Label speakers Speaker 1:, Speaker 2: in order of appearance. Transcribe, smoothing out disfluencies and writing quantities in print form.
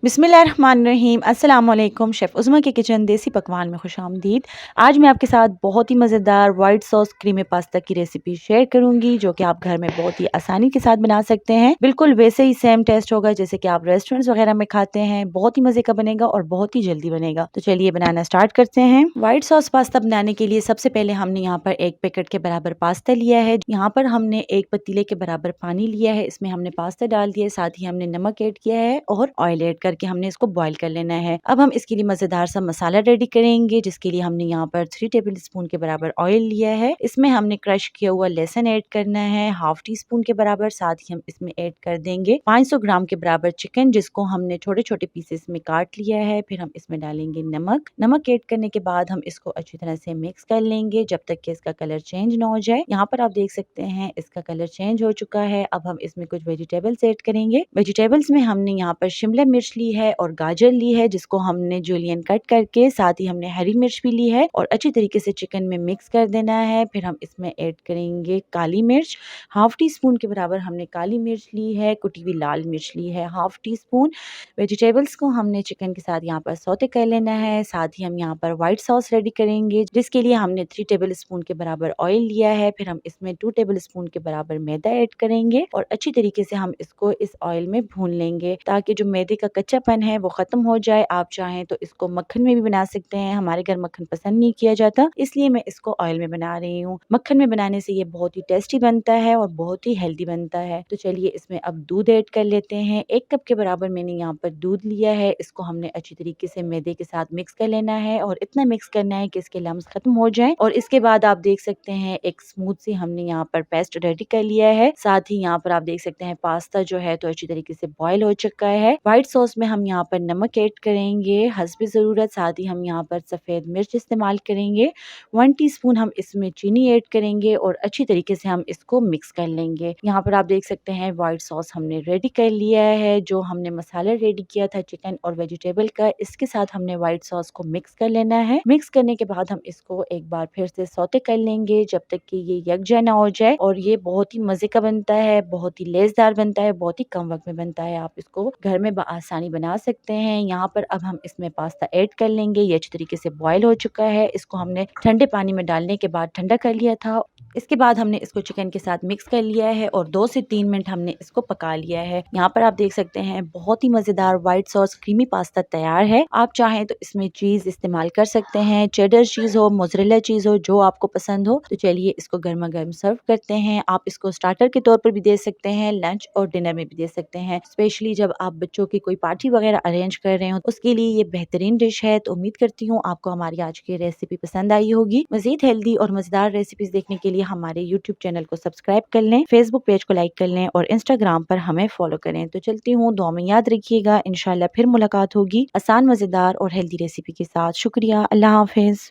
Speaker 1: बिस्मिल्लाहिर्रहमानिर्रहीम अस्सलाम वालेकुम। शेफ़ उज़्मा के किचन देसी पकवान में खुशामदीद। आज मैं आपके साथ बहुत ही मज़ेदार वाइट सॉस क्रीमी पास्ता की रेसिपी शेयर करूंगी, जो कि आप घर में बहुत ही आसानी के साथ बना सकते हैं। बिल्कुल वैसे ही सेम टेस्ट होगा जैसे कि आप रेस्टोरेंट्स वगैरह में खाते हैं। बहुत ही मज़े का बनेगा और बहुत ही जल्दी बनेगा। तो चलिए बनाना स्टार्ट करते हैं। वाइट सॉस पास्ता बनाने के लिए सबसे पहले हमने यहाँ पर 1 पैकेट के बराबर पास्ता लिया है। यहाँ पर हमने 1 पतीले के बराबर पानी लिया है। इसमें हमने पास्ता डाल दिया, साथ ही हमने नमक ऐड किया है और ऑयल ऐड करके हमने इसको बॉईल कर लेना है। अब हम इसके लिए मजेदार सा मसाला रेडी करेंगे, जिसके लिए हमने यहाँ पर 3 टेबल स्पून के बराबर ऑयल लिया है। इसमें हमने क्रश किया हुआ लहसुन ऐड करना है, हाफ टी स्पून के बराबर। साथ ही हम इसमें ऐड कर देंगे 500 ग्राम के बराबर चिकन, जिसको हमने छोटे छोटे पीसेस में काट लिया है। फिर हम इसमें डालेंगे नमक ऐड करने के बाद हम इसको अच्छी तरह से मिक्स कर लेंगे जब तक कि इसका कलर चेंज ना हो जाए। यहाँ पर आप देख सकते हैं इसका कलर चेंज हो चुका है। अब हम इसमें कुछ वेजिटेबल्स ऐड करेंगे। वेजिटेबल्स में हमने यहाँ पर शिमला मिर्च ली है और गाजर ली है, जिसको हमने जूलियन कट करके, साथ ही हमने हरी मिर्च भी ली है और अच्छी तरीके से चिकन में मिक्स कर देना है। फिर हम इसमें ऐड करेंगे काली मिर्च, हाफ टी स्पून के बराबर हमने काली मिर्च ली है। कुटी हुई लाल मिर्च ली है हाफ टी स्पून। वेजिटेबल्स को हमने चिकन के साथ यहाँ पर सौते कर लेना है। साथ ही हम यहाँ पर व्हाइट सॉस रेडी करेंगे, जिसके लिए हमने 3 टेबल स्पून के बराबर ऑयल लिया है। फिर हम इसमें 2 टेबल स्पून के बराबर मैदा ऐड करेंगे और अच्छी तरीके से हम इसको इस ऑयल में भून लेंगे, ताकि जो मैदे का कच्चापन है वो खत्म हो जाए। आप चाहें तो इसको मक्खन में भी बना सकते हैं। हमारे घर मक्खन पसंद नहीं किया जाता, इसलिए मैं इसको ऑयल में बना रही हूँ। मक्खन में बनाने से ये बहुत ही टेस्टी बनता है और बहुत ही हेल्दी बनता है। तो चलिए इसमें अब दूध ऐड कर लेते हैं। 1 कप के बराबर मैंने यहाँ पर दूध लिया है। इसको हमने अच्छी तरीके से मैदे के साथ मिक्स कर लेना है और इतना मिक्स करना है कि इसके लम्स खत्म हो जाए। और इसके बाद आप देख सकते हैं एक स्मूथ सी हमने यहाँ पर पेस्ट रेडी कर लिया है। साथ ही यहाँ पर आप देख सकते हैं पास्ता जो है तो अच्छी तरीके से बॉईल हो चुका है। व्हाइट सॉस में हम यहाँ पर नमक ऐड करेंगे हस्बे ज़रूरत। साथ ही हम यहाँ पर सफ़ेद मिर्च इस्तेमाल करेंगे। 1 टीस्पून हम इसमें चीनी ऐड करेंगे और अच्छी तरीके से हम इसको मिक्स कर लेंगे। यहाँ पर आप देख सकते हैं व्हाइट सॉस हमने रेडी कर लिया है। जो हमने मसाला रेडी किया था चिकन और वेजिटेबल का, इसके साथ हमने व्हाइट सॉस को मिक्स कर लेना है। मिक्स करने के बाद हम इसको एक बार फिर से सौते कर लेंगे जब तक कि ये यकजा ना हो जाए। और ये बहुत ही मजे का बनता है, बहुत ही लेज़दार बनता है, बहुत ही कम वक्त में बनता है। आप इसको घर में आसानी बना सकते हैं। यहाँ पर अब हम इसमें पास्ता ऐड कर लेंगे। ये अच्छी तरीके से बॉईल हो चुका है। इसको हमने ठंडे पानी में डालने के बाद ठंडा कर लिया था। इसके बाद हमने इसको चिकन के साथ मिक्स कर लिया है और 2 से 3 मिनट हमने इसको पका लिया है। यहाँ पर आप देख सकते हैं बहुत ही मजेदार व्हाइट सॉस क्रीमी पास्ता तैयार है। आप चाहें तो इसमें चीज इस्तेमाल कर सकते हैं, चेडर चीज हो, मोज़रेला चीज हो, जो आपको पसंद हो। तो चलिए इसको गर्मा गर्म सर्व करते हैं। आप इसको स्टार्टर के तौर पर भी दे सकते हैं, लंच और डिनर में भी दे सकते हैं। स्पेशली जब आप बच्चों की कोई पार्टी वगैरह अरेंज कर रहे हो, उसके लिए ये बेहतरीन डिश है। तो उम्मीद करती हूँ आपको हमारी आज की रेसिपी पसंद आई होगी। मजीद हेल्दी और मजेदार रेसिपीज देखने के लिए हमारे यूट्यूब चैनल को सब्सक्राइब कर लें, फेसबुक पेज को लाइक कर लें और इंस्टाग्राम पर हमें फॉलो करें। तो चलती हूँ, दुआ में याद रखिएगा। इंशाल्लाह फिर मुलाकात होगी आसान, मजेदार और हेल्दी रेसिपी के साथ। शुक्रिया, अल्लाह हाफिज।